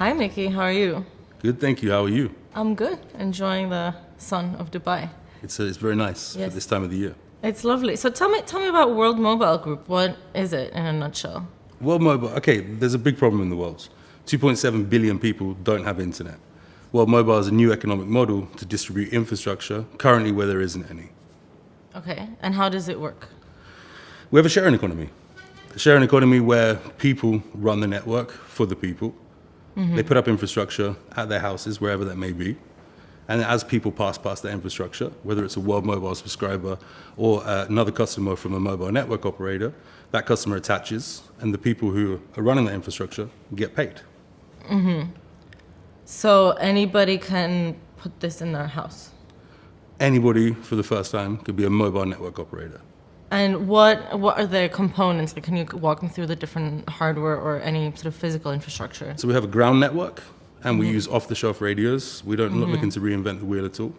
Hi, Micky. How are you? Good, thank you. How are you? I'm good. Enjoying the sun of Dubai. It's very nice Yes. for this time of the year. It's lovely. So tell me about World Mobile Group. What is it in a nutshell? World Mobile, okay, there's a big problem in the world. 2.7 billion people don't have internet. World Mobile is a new economic model to distribute infrastructure, currently where there isn't any. Okay. And how does it work? We have a sharing economy. A sharing economy where people run the network for the people. They put up infrastructure at their houses, wherever that may be. And as people pass past that infrastructure, whether it's a World Mobile subscriber or another customer from a mobile network operator, that customer attaches, and the people who are running that infrastructure get paid. So anybody can put this in their house. Anybody for the first time could be a mobile network operator. And what are the components? Like, can you walk me through the different hardware or any sort of physical infrastructure? So we have a ground network, and we use off-the-shelf radios. We don't not looking to reinvent the wheel at all.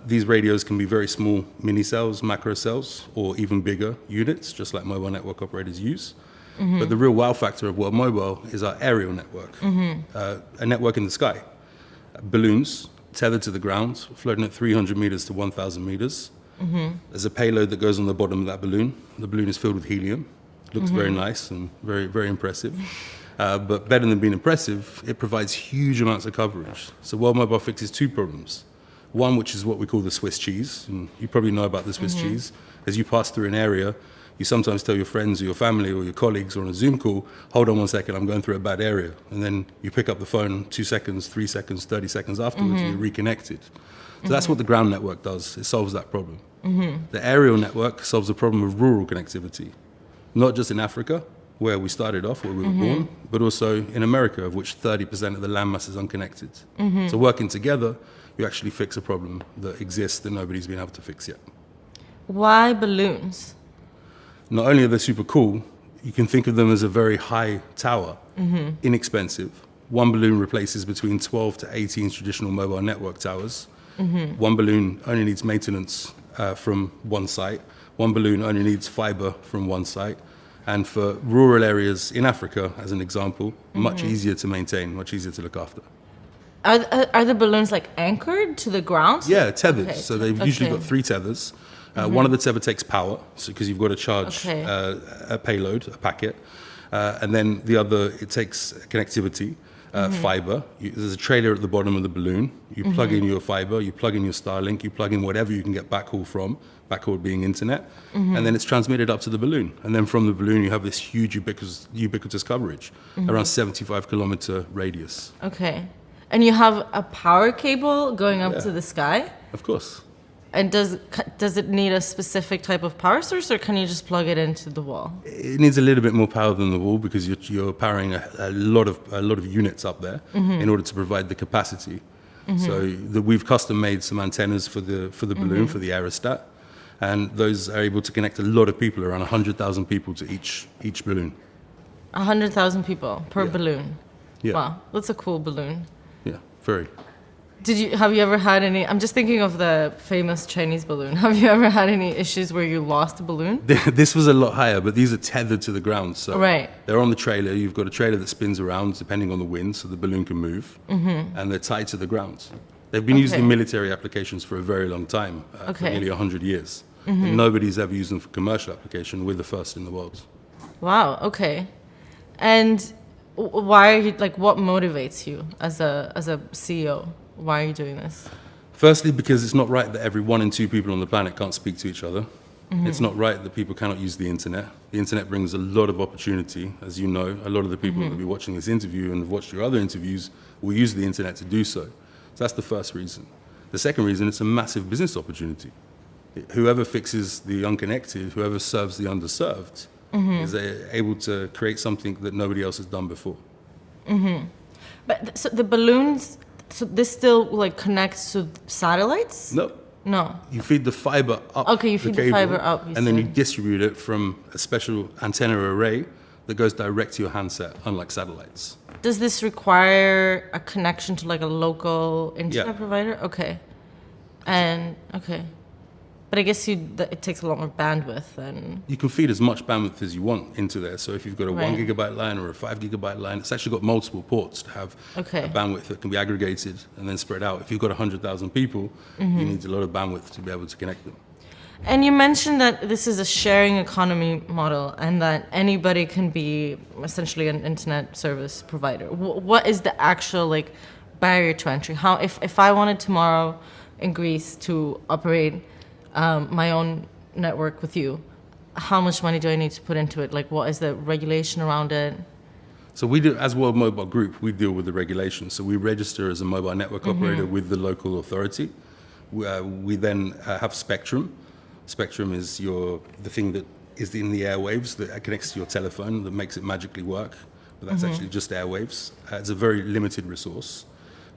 These radios can be very small mini cells, macro cells, or even bigger units, just like mobile network operators use. But the real wow factor of World Mobile is our aerial network, a network in the sky. Balloons tethered to the ground, floating at 300 meters to 1,000 meters. There's a payload that goes on the bottom of that balloon. The balloon is filled with helium. Looks very nice and very, very impressive. But better than being impressive, it provides huge amounts of coverage. So World Mobile fixes two problems. One, which is what we call the Swiss cheese. And you probably know about the Swiss cheese. As you pass through an area, you sometimes tell your friends or your family or your colleagues or on a Zoom call, hold on 1 second, I'm going through a bad area. And then you pick up the phone 2 seconds, 3 seconds, 30 seconds afterwards, and you're reconnected. So that's what the ground network does. It solves that problem. The aerial network solves the problem of rural connectivity, not just in Africa, where we started off, where we were born, but also in America, of which 30% of the landmass is unconnected. So working together, you actually fix a problem that exists that nobody's been able to fix yet. Why balloons? Not only are they super cool, you can think of them as a very high tower, inexpensive. One balloon replaces between 12 to 18 traditional mobile network towers. One balloon only needs maintenance from one site. One balloon only needs fiber from one site. And for rural areas in Africa, as an example, much easier to maintain, much easier to look after. Are the balloons like anchored to the ground? Yeah, tethered. Okay. So they've usually got 3 tethers. One of the tether takes power, so because you've got to charge a payload, a packet. And then the other, it takes connectivity, fiber. There's a trailer at the bottom of the balloon. You plug in your fiber, you plug in your Starlink, you plug in whatever you can get backhaul from, backhaul being internet, and then it's transmitted up to the balloon. And then from the balloon, you have this huge ubiquitous coverage, around 75-kilometer radius. Okay. And you have a power cable going up to the sky? Of course. And does it need a specific type of power source, or can you just plug it into the wall? It needs a little bit more power than the wall because you're powering a lot of units up there in order to provide the capacity. So we've custom made some antennas for the balloon, for the aerostat, and those are able to connect a lot of people, around 100,000 people to each balloon. 100,000 people per balloon. Yeah. Wow, that's a cool balloon. Yeah, very. Have you ever had any, I'm just thinking of the famous Chinese balloon. Have you ever had any issues where you lost a balloon? This was a lot higher, but these are tethered to the ground. So they're on the trailer. You've got a trailer that spins around depending on the wind, so the balloon can move. And they're tied to the ground. They've been used in military applications for a very long time, for nearly 100 years. And nobody's ever used them for commercial application. We're the first in the world. Wow, okay. And why are you, like, what motivates you as a CEO? Why are you doing this? Firstly, because it's not right that every 1 in 2 people on the planet can't speak to each other. It's not right that people cannot use the internet. The internet brings a lot of opportunity. As you know, a lot of the people that will be watching this interview and have watched your other interviews will use the internet to do so. So that's the first reason. The second reason, it's a massive business opportunity. Whoever fixes the unconnected, whoever serves the underserved, is able to create something that nobody else has done before. But so the balloons, so this still like connects to satellites? No. You feed the fiber up. Okay, you feed the fiber up. And then you distribute it from a special antenna array that goes direct to your handset, unlike satellites. Does this require a connection to like a local internet provider? Okay. And But I guess it takes a lot more bandwidth than... You can feed as much bandwidth as you want into there. So if you've got a Right. 1 gigabyte line or a 5 gigabyte line, it's actually got multiple ports to have Okay. a bandwidth that can be aggregated and then spread out. If you've got 100,000 people, you need a lot of bandwidth to be able to connect them. And you mentioned that this is a sharing economy model and that anybody can be essentially an internet service provider. What is the actual like barrier to entry? How if I wanted tomorrow in Greece to operate my own network with you, how much money do I need to put into it? Like, what is the regulation around it? So we do, as World Mobile Group, we deal with the regulation. So we register as a mobile network operator with the local authority. We then have spectrum. Spectrum is the thing that is in the airwaves that connects to your telephone that makes it magically work. But that's actually just airwaves. It's a very limited resource.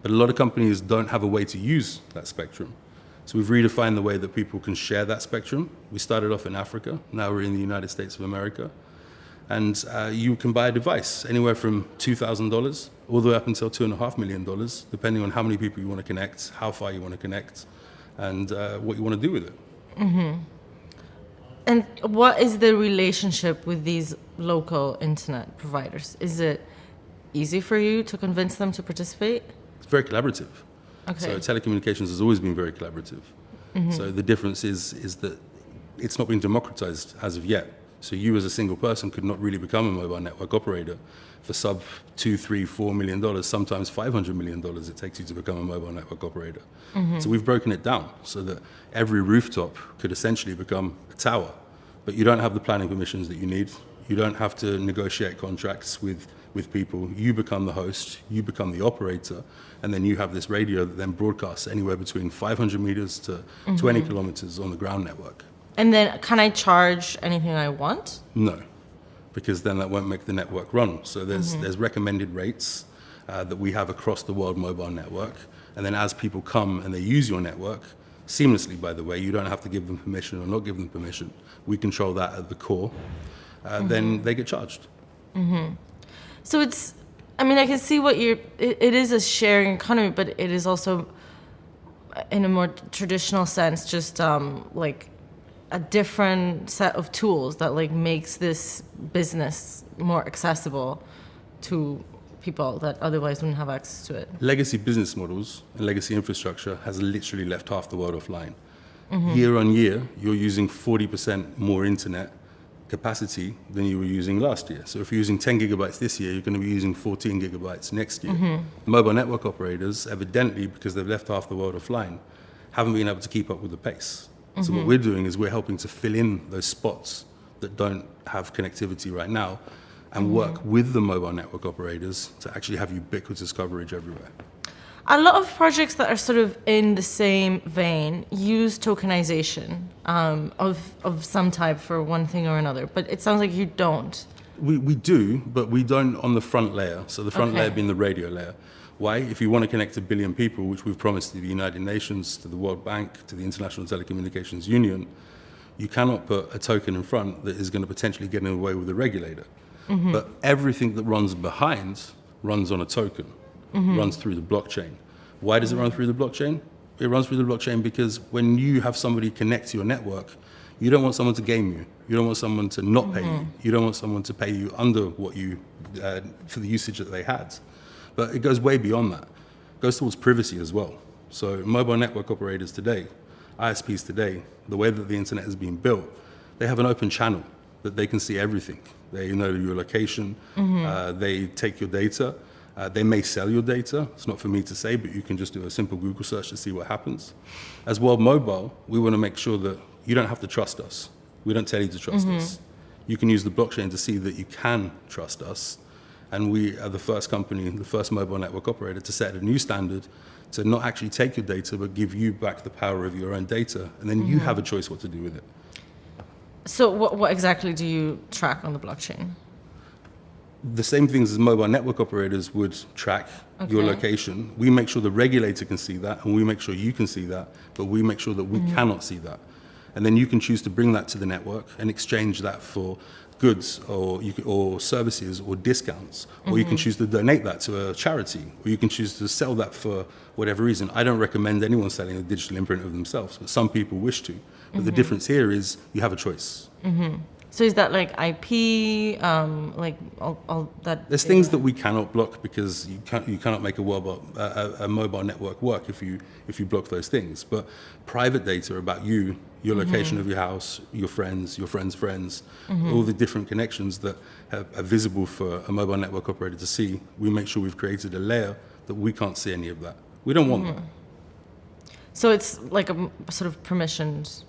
But a lot of companies don't have a way to use that spectrum. So we've redefined the way that people can share that spectrum. We started off in Africa. Now we're in the United States of America. And you can buy a device anywhere from $2,000 all the way up until $2.5 million, depending on how many people you want to connect, how far you want to connect, and what you want to do with it. And what is the relationship with these local internet providers? Is it easy for you to convince them to participate? It's very collaborative. Okay. So telecommunications has always been very collaborative. So the difference is that it's not been democratized as of yet. So you as a single person could not really become a mobile network operator for sub $2, $3, $4 million, sometimes $500 million it takes you to become a mobile network operator. So we've broken it down so that every rooftop could essentially become a tower, but you don't have the planning permissions that you need. You don't have to negotiate contracts with people. You become the host, you become the operator, and then you have this radio that then broadcasts anywhere between 500 meters to 20 kilometers on the ground network. And then can I charge anything I want? No, because then that won't make the network run. So there's recommended rates that we have across the world mobile network. And then as people come and they use your network, seamlessly, by the way, you don't have to give them permission or not give them permission. We control that at the core. Then they get charged. So it's, I mean, I can see what it is a sharing economy, but it is also, in a more traditional sense, just like a different set of tools that like makes this business more accessible to people that otherwise wouldn't have access to it. Legacy business models and legacy infrastructure has literally left half the world offline. Year on year, you're using 40% more internet capacity than you were using last year. So if you're using 10 gigabytes this year, you're going to be using 14 gigabytes next year. Mobile network operators, evidently, because they've left half the world offline, haven't been able to keep up with the pace. So what we're doing is we're helping to fill in those spots that don't have connectivity right now and work with the mobile network operators to actually have ubiquitous coverage everywhere. A lot of projects that are sort of in the same vein use tokenization of some type for one thing or another, but it sounds like you don't. We do, but we don't on the front layer. So the front layer being the radio layer. Why? If you want to connect 1 billion people, which we've promised to the United Nations, to the World Bank, to the International Telecommunications Union, you cannot put a token in front that is going to potentially get in the way with the regulator. But everything that runs behind runs on a token, runs through the blockchain. Why does it run through the blockchain? It runs through the blockchain because when you have somebody connect to your network, you don't want someone to game you. You don't want someone to not pay you. You don't want someone to pay you under what you, for the usage that they had. But it goes way beyond that. It goes towards privacy as well. So mobile network operators today, ISPs today, the way that the internet is being built, they have an open channel that they can see everything. They know your location, they take your data, they may sell your data. It's not for me to say, but you can just do a simple Google search to see what happens. As World Mobile, we want to make sure that you don't have to trust us. We don't tell you to trust us. You can use the blockchain to see that you can trust us. And we are the first company, the first mobile network operator to set a new standard to not actually take your data, but give you back the power of your own data. And then you have a choice what to do with it. So what exactly do you track on the blockchain? The same things as mobile network operators would track your location. We make sure the regulator can see that, and we make sure you can see that, but we make sure that we cannot see that. And then you can choose to bring that to the network and exchange that for goods or services or discounts, or you can choose to donate that to a charity, or you can choose to sell that for whatever reason. I don't recommend anyone selling a digital imprint of themselves, but some people wish to. But the difference here is you have a choice. So is that like IP, like all that? There's things that we cannot block because you cannot make a mobile network work if you block those things. But private data about you, your location of your house, your friends' friends, all the different connections that are visible for a mobile network operator to see, we make sure we've created a layer that we can't see any of that. We don't want that. So it's like a sort of permissioned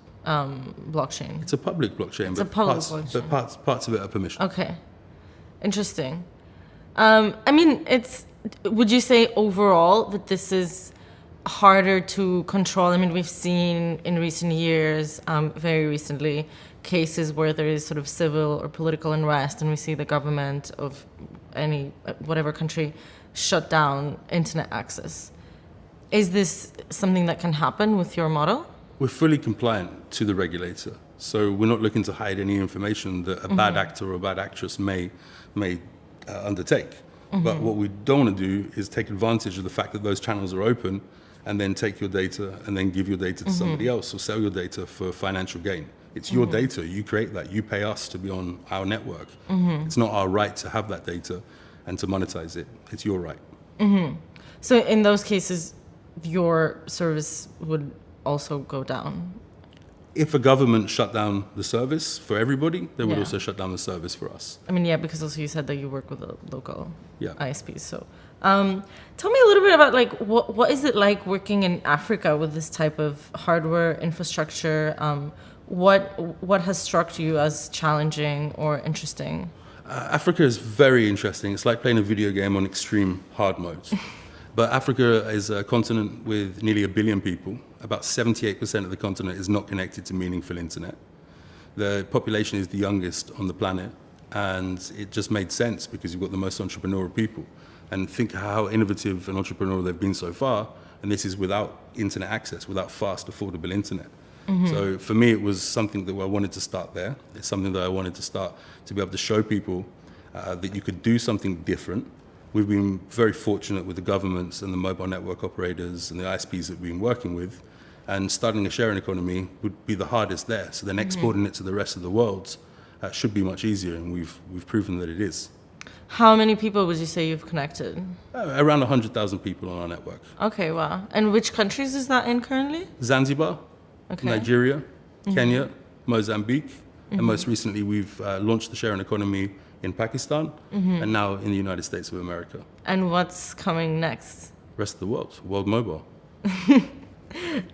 blockchain. It's a public blockchain, blockchain. But parts of it are permission. Okay, interesting. I mean, would you say overall that this is harder to control? I mean, we've seen in recent years, very recently, cases where there is sort of civil or political unrest, and we see the government of whatever country shut down internet access. Is this something that can happen with your model? We're fully compliant to the regulator, so we're not looking to hide any information that a bad actor or a bad actress may undertake. But what we don't want to do is take advantage of the fact that those channels are open and then take your data and then give your data to somebody else or sell your data for financial gain. It's your data. You create that. You pay us to be on our network. It's not our right to have that data and to monetize it. It's your right. So in those cases, your service would also go down? If a government shut down the service for everybody, they would also shut down the service for us. I mean, yeah, because also you said that you work with a local ISPs. So tell me a little bit about like what is it like working in Africa with this type of hardware infrastructure? What has struck you as challenging or interesting? Africa is very interesting. It's like playing a video game on extreme hard modes. But Africa is a continent with nearly 1 billion people. About 78% of the continent is not connected to meaningful internet. The population is the youngest on the planet, and it just made sense because you've got the most entrepreneurial people. And think how innovative and entrepreneurial they've been so far, and this is without internet access, without fast, affordable internet. So for me, it was something that I wanted to start there. It's something that I wanted to start to be able to show people that you could do something different. We've been very fortunate with the governments and the mobile network operators and the ISPs that we've been working with, and starting a sharing economy would be the hardest there. So then exporting it to the rest of the world should be much easier, and we've proven that it is. How many people would you say you've connected? Around 100,000 people on our network. Okay, wow. And which countries is that in currently? Zanzibar, Nigeria, Kenya, Mozambique, and most recently we've launched the sharing economy in Pakistan, and now in the United States of America. And what's coming next? Rest of the world mobile.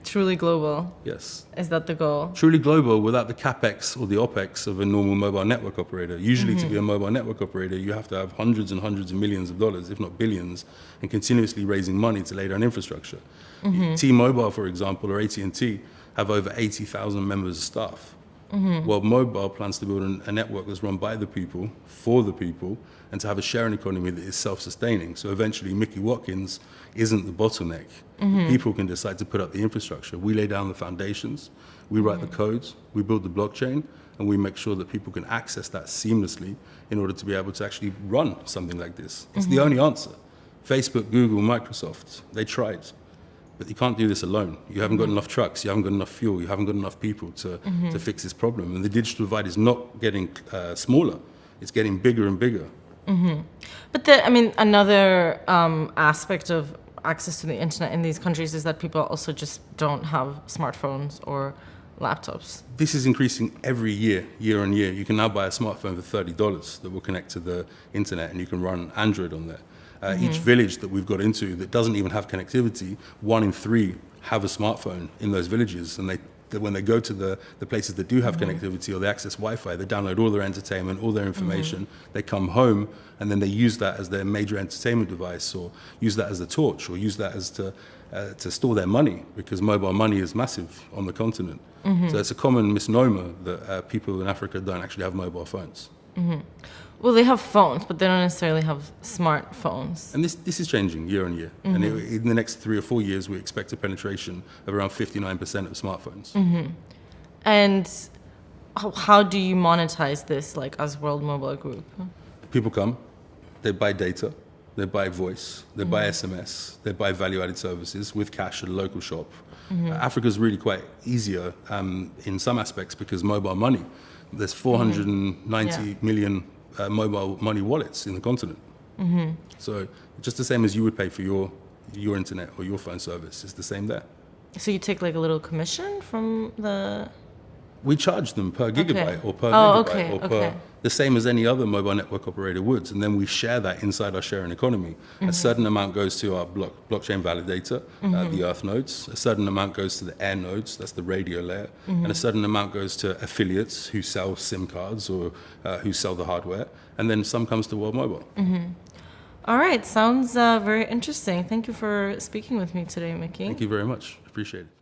Truly global. Yes. Is that the goal? Truly global without the capex or the opex of a normal mobile network operator. Usually to be a mobile network operator, you have to have hundreds and hundreds of millions of dollars, if not billions, and continuously raising money to lay down infrastructure. T-Mobile, for example, or AT&T have over 80,000 members of staff. Well, mobile plans to build a network that's run by the people, for the people, and to have a sharing economy that is self-sustaining. So eventually, Micky Watkins isn't the bottleneck. People can decide to put up the infrastructure. We lay down the foundations, we write the codes, we build the blockchain, and we make sure that people can access that seamlessly in order to be able to actually run something like this. It's the only answer. Facebook, Google, Microsoft, they tried. But you can't do this alone. You haven't got enough trucks, you haven't got enough fuel, you haven't got enough people to fix this problem. And the digital divide is not getting smaller, it's getting bigger and bigger. But another aspect of access to the internet in these countries is that people also just don't have smartphones or laptops. This is increasing every year, year on year. You can now buy a smartphone for $30 that will connect to the internet, and you can run Android on there. Each village that we've got into that doesn't even have connectivity, 1 in 3 have a smartphone in those villages, and when they go to the places that do have connectivity or they access Wi-Fi, they download all their entertainment, all their information, they come home, and then they use that as their major entertainment device, or use that as a torch, or use that as to store their money, because mobile money is massive on the continent. So it's a common misnomer that people in Africa don't actually have mobile phones. Well, they have phones, but they don't necessarily have smartphones. And this is changing year on year. And in the next 3 or 4 years, we expect a penetration of around 59% of smartphones. And how do you monetize this, like, as World Mobile Group? People come, they buy data, they buy voice, they buy SMS, they buy value-added services with cash at a local shop. Africa's really quite easier in some aspects because mobile money. There's 490 million mobile money wallets in the continent. So just the same as you would pay for your internet or your phone service, it's the same there. So you take like a little commission from the... We charge them per gigabyte or per megabyte or per the same as any other mobile network operator would, and then we share that inside our sharing economy. A certain amount goes to our blockchain validator, the Earth nodes. A certain amount goes to the air nodes, that's the radio layer, and a certain amount goes to affiliates who sell SIM cards or who sell the hardware, and then some comes to World Mobile. All right, sounds very interesting. Thank you for speaking with me today, Micky. Thank you very much. Appreciate it.